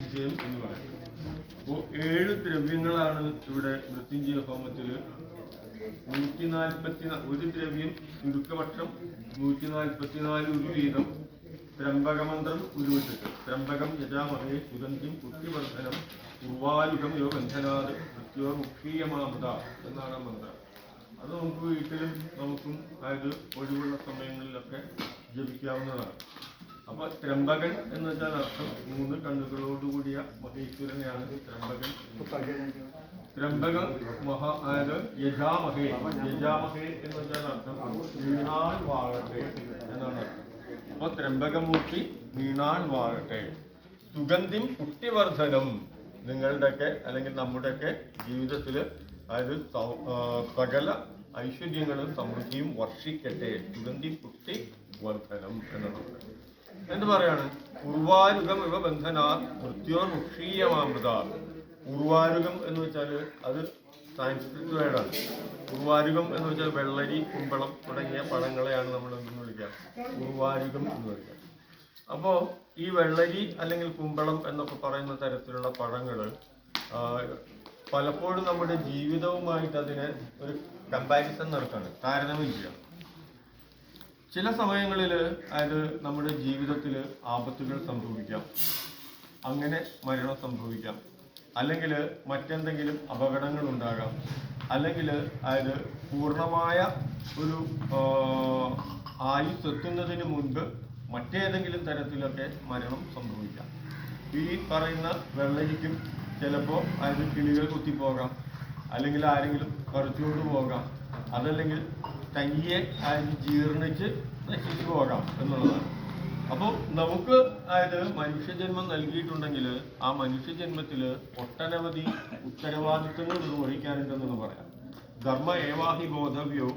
നിശ്ചയം എന്ന് പറയും. അപ്പോൾ 7 ദ്രവ്യങ്ങളാണ് ഇവിടെ മൃത്യുഞ്ജയ ഹോമത്തിൽ. 144 ഒരു ദ്രവ്യം ചുരുക്കപക്ഷം 144 ഉരു വീതം ത്രംബകമന്ത്രം ഉരുവിട്ടിട്ട് ത്രംബകം യജാമഹേ സുഗന്ധിം പുഷ്ടിവർദ്ധനം ഉർവാലുകം യോ ബന്ധനാത് മൃത്യോ മുക്ഷീയമാമത എന്നാണ് മന്ത്രം. അത് നമുക്ക് വീട്ടിലും നമുക്കും അതായത് ഒഴിവുള്ള സമയങ്ങളിലൊക്കെ ജപിക്കാവുന്നതാണ്. അപ്പൊ ത്രംബകൻ എന്ന് വെച്ചാൽ അർത്ഥം 3 കണ്ണുകളോടുകൂടിയ മഹേശ്വരനെയാണ് ത്രംബകൻ. ത്രംബകം അതായത് യജാമഹേ എന്ന് വെച്ചാൽ അർത്ഥം വീണാൽ വാഴട്ടെ എന്നാണ് അർത്ഥം. അപ്പൊ ത്രംബകമൂർത്തി വീണാൽ വാഴട്ടെ. സുഗന്ധിം പുഷ്ടിവർദ്ധനം, നിങ്ങളുടെയൊക്കെ അല്ലെങ്കിൽ നമ്മുടെയൊക്കെ ജീവിതത്തിൽ അതായത് സകല ഐശ്വര്യങ്ങളും സമൃദ്ധിയും വർഷിക്കട്ടെ. സുഗന്ധി പുഷ്ടി വർദ്ധനം എന്നാണ്. എന്ത് പറയാണ്? ഉർവാരുകം ഇവ ബന്ധനാ മൃത്യോർ മുക്ഷീയമാമൃത. ഉർവാരുകം എന്ന് വെച്ചാൽ അത് സാൻസ്ക്രിറ്റ് വേർഡാണ്. ഉർവാരുകം എന്ന് വെച്ചാൽ വെള്ളരി, കുമ്പളം തുടങ്ങിയ പഴങ്ങളെയാണ് നമ്മൾ എന്തെന്ന് വിളിക്കുക? ഉർവാരുകം എന്ന് വിളിക്കുക. അപ്പോൾ ഈ വെള്ളരി അല്ലെങ്കിൽ കുമ്പളം എന്നൊക്കെ പറയുന്ന തരത്തിലുള്ള പഴങ്ങൾ പലപ്പോഴും നമ്മുടെ ജീവിതവുമായിട്ട് അതിന് ഒരു കമ്പാരിസൺ നടക്കാണ്, താരതമ്യം. ചില സമയങ്ങളിൽ അതായത് നമ്മുടെ ജീവിതത്തിൽ ആപത്തുകൾ സംഭവിക്കാം, അങ്ങനെ മരണം സംഭവിക്കാം, അല്ലെങ്കിൽ മറ്റെന്തെങ്കിലും അപകടങ്ങൾ ഉണ്ടാകാം, അല്ലെങ്കിൽ അതായത് പൂർണ്ണമായ ഒരു ആയുസ് എത്തുന്നതിന് മുൻപ് മറ്റേതെങ്കിലും തരത്തിലൊക്കെ മരണം സംഭവിക്കാം. ഈ പറയുന്ന വെള്ളരിക്കും ചിലപ്പോൾ അതായത് കിളികൾ കുത്തിപ്പോകാം, അല്ലെങ്കിൽ ആരെങ്കിലും പറിച്ചുകൊണ്ട് പോകാം, അതല്ലെങ്കിൽ തനിയെ അതായത് ജീർണിച്ച് നശിച്ചു പോകാം എന്നുള്ളതാണ്. അപ്പോൾ നമുക്ക് അതായത് മനുഷ്യജന്മം നൽകിയിട്ടുണ്ടെങ്കിൽ ആ മനുഷ്യജന്മത്തിൽ ഒട്ടനവധി ഉത്തരവാദിത്വങ്ങൾ നിർവഹിക്കാനുണ്ടെന്ന് പറയാം. ധർമ്മ ഏവാഹി ബോധവ്യോ